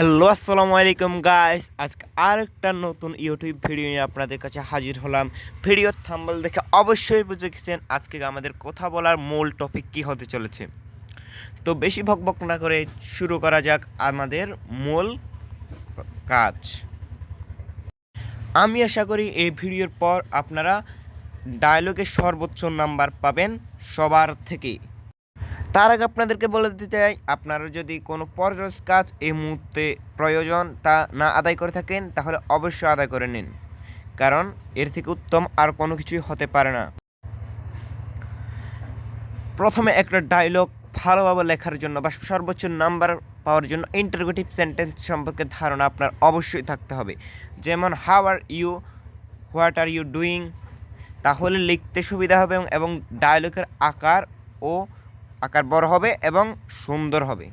Hello আসসালামু আলাইকুম guys, আজকে আরেকটা নতুন ইউটিউব ভিডিও নিয়ে আপনাদের কাছে হাজির হলাম। ভিডিও থাম্বনেল দেখে অবশ্যই বুঝে গেছেন আজকে আমাদের কথা বলার মূল টপিক কি হতে চলেছে। তো বেশি বকবক না করে শুরু করা যাক আমাদের মূল কাজ। আমি আশা করি এই ভিডিওর পর আপনারা ডায়লগের সর্বোচ্চ নাম্বার পাবেন সবার থেকেই। তার আগে আপনাদেরকে বলে দিতে চাই, আপনারা যদি কোনো পরজ কাজ এই মুহূর্তে প্রয়োজন তা না আদায় করে থাকেন তাহলে অবশ্যই আদায় করে নিন, কারণ এর থেকে উত্তম আর কোনো কিছুই হতে পারে না। প্রথমে একটা ডায়লগ ভালোভাবে লেখার জন্য বা সর্বোচ্চ নাম্বার পাওয়ার জন্য ইন্টারোগেটিভ সেন্টেন্স সম্পর্কে ধারণা আপনার অবশ্যই থাকতে হবে। যেমন how are you, what are you doing, তাহলে লিখতে সুবিধা হবে এবং ডায়লগের আকার বড় হবে এবং সুন্দর হবে।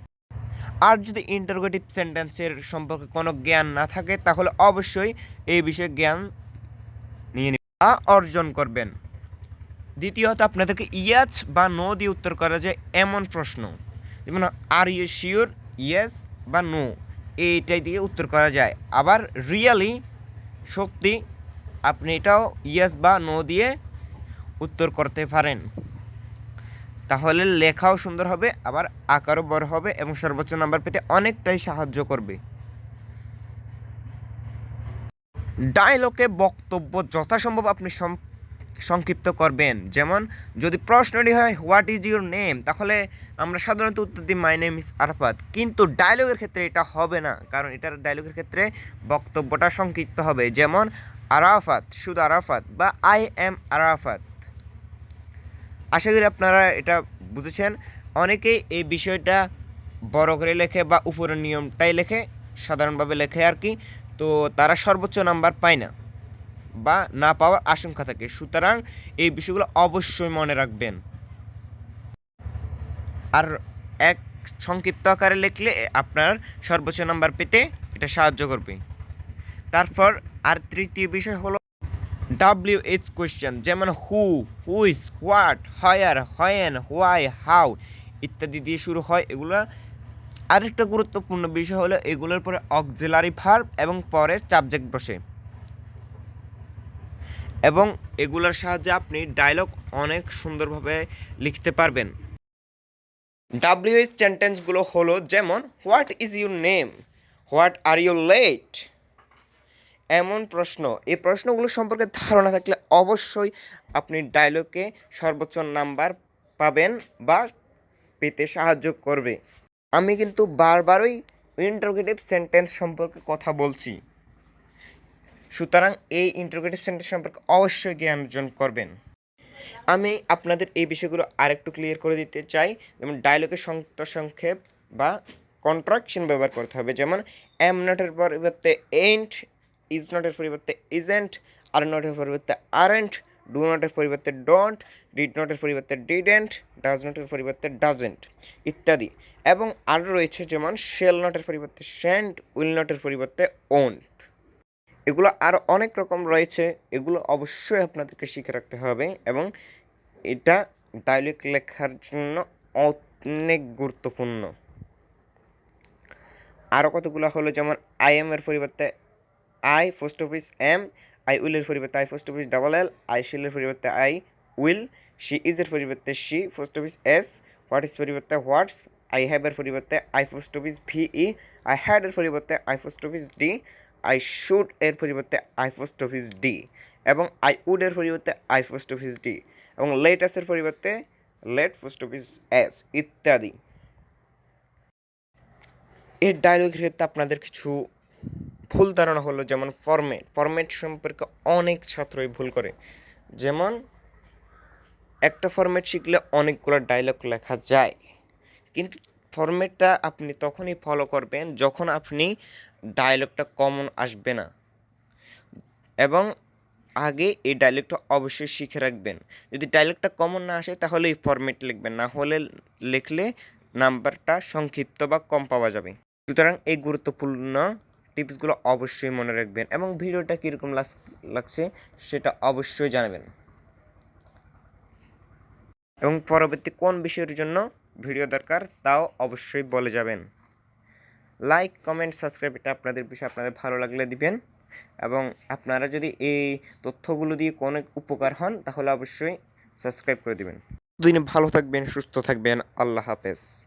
আর যদি ইন্টারোগেটিভ সেন্টেন্সের সম্পর্কে কোনো জ্ঞান না থাকে তাহলে অবশ্যই এই বিষয়ে জ্ঞান নিয়ে বা অর্জন করবেন। দ্বিতীয়ত আপনাদেরকে ইয়েস বা নো দিয়ে উত্তর করা যায় এমন প্রশ্ন, যেমন আর ইউ শিওর, ইয়েস বা নো, এইটাই দিয়ে উত্তর করা যায়। আবার রিয়েলি, সত্যি, আপনি এটাও ইয়েস বা নো দিয়ে উত্তর করতে পারেন। তাহলে লেখাও সুন্দর হবে, আবার আকারও বড় হবে এবং সর্বোচ্চ নাম্বার পেতে অনেকটাই সাহায্য করবে। ডায়লগে বক্তব্য যথাসম্ভব আপনি সংক্ষিপ্ত করবেন। যেমন যদি প্রশ্নটি হয় হোয়াট ইজ ইউর নেম, তাহলে আমরা সাধারণত উত্তর দিই মাই নেম ইজ আরাফাত, কিন্তু ডায়লগের ক্ষেত্রে এটা হবে না, কারণ এটার ডায়লগের ক্ষেত্রে বক্তব্যটা সংক্ষিপ্ত হবে। যেমন আরাফাত, শুধু আরাফাত, বা আই এম আরাফাত। আশা করি আপনারা এটা বুঝেছেন। অনেকেই এই বিষয়টা বড় করে লেখে বা উপরের নিয়মটাই লেখে, সাধারণভাবে লেখে আর কি, তো তারা সর্বোচ্চ নাম্বার পায় না বা না পাওয়ার আশঙ্কা থাকে। সুতরাং এই বিষয়গুলো অবশ্যই মনে রাখবেন। আর এক সংক্ষিপ্ত আকারে লিখলে আপনার সর্বোচ্চ নাম্বার পেতে এটা সাহায্য করবে। তারপর আর তৃতীয় বিষয় হলো WH কোয়েশ্চেন, যেমন whose, what, where, when, why, how ইত্যাদি দিয়ে শুরু হয়। এগুলো আরেকটা গুরুত্বপূর্ণ বিষয় হলো এগুলোর পরে অক্সিলারি ভার্ব এবং পরে সাবজেক্ট বসে, এবং এগুলোর সাহায্যে আপনি ডায়লগ অনেক সুন্দরভাবে লিখতে পারবেন। WH সেন্টেন্সগুলো হলো যেমন what is your name, what are you late, এমন প্রশ্ন। এই প্রশ্নগুলো সম্পর্কে ধারণা থাকলে অবশ্যই আপনি ডায়লগে সর্বোচ্চ নাম্বার পাবেন বা পেতে সাহায্য করবে। আমি কিন্তু বারবারই ইন্টারোগেটিভ সেন্টেন্স সম্পর্কে কথা বলছি, সুতরাং এই ইন্টারোগেটিভ সেন্টেন্স সম্পর্কে অবশ্যই জ্ঞান অর্জন করবেন। আমি আপনাদের এই বিষয়গুলো আরেকটু ক্লিয়ার করে দিতে চাই। যেমন ডায়লগের সংক্ষেপ বা কন্ট্রাকশন ব্যবহার করতে হবে। যেমন এম নটের পরিবর্তে এন্ট, ইজ নটের পরিবর্তে ইজেন্ট, আর নটের পরিবর্তে আরেন্ট, ডু নটের পরিবর্তে ডোন্ট, ডিড নটের পরিবর্তে ডিডেন্ট, ডাজ নটের পরিবর্তে ডাজেন্ট ইত্যাদি। এবং আরও রয়েছে যেমন শেল নটের পরিবর্তে শ্যান্ট, উইল নটের পরিবর্তে ওন্ট। এগুলো আরও অনেক রকম রয়েছে, এগুলো অবশ্যই আপনাদেরকে শিখে রাখতে হবে এবং এটা ডায়লগ লেখার জন্য অনেক গুরুত্বপূর্ণ। আরও কতগুলো হলো যেমন আই এম এর পরিবর্তে I post office M, I উইলের পরিবর্তে I post office double L, I শিলের পরিবর্তে আই উইল, শি ইজের পরিবর্তে she post office S, what is পরিবর্তে হোয়াটস, আই হ্যাভের পরিবর্তে I post office V E, I had এর পরিবর্তে I post office D, I should এর পরিবর্তে আই পোস্ট অফিস ডি, এবং আই উড এর পরিবর্তে আই পোস্ট অফিস ডি, এবং লেট এর পরিবর্তে লেট পোস্ট অফিস এস ইত্যাদি। এর ডায়লগের ক্ষেত্রে আপনাদের কিছু ভুল ধারণা হলো, যেমন ফরম্যাট সম্পর্কে অনেক ছাত্রই ভুল করে। যেমন একটা ফরম্যাট শিখলে অনেকগুলো ডায়লগ লেখা যায়, কিন্তু ফরম্যাটটা আপনি তখনই ফলো করবেন যখন আপনি ডায়লগটা কমন আসবে না, এবং আগে এই ডায়লগটা অবশ্যই শিখে রাখবেন। যদি ডায়লগটা কমন না আসে তাহলে এই ফরম্যাট লিখবেন, না হলে লিখলে নাম্বারটা সংক্ষিপ্ত বা কম পাওয়া যাবে। সুতরাং এই গুরুত্বপূর্ণ টিপসগুলো অবশ্যই মনে রাখবেন এবং ভিডিওটা কীরকম লাগছে সেটা অবশ্যই জানাবেন, এবং পরবর্তী কোন বিষয়ের জন্য ভিডিও দরকার তাও অবশ্যই বলে যাবেন। লাইক কমেন্ট সাবস্ক্রাইব এটা আপনাদের বিষয়, আপনাদের ভালো লাগলে দিবেন। এবং আপনারা যদি এই তথ্যগুলো দিয়ে কোনো উপকার হন তাহলে অবশ্যই সাবস্ক্রাইব করে দিবেন। দিনে ভালো থাকবেন, সুস্থ থাকবেন। আল্লাহ হাফেজ।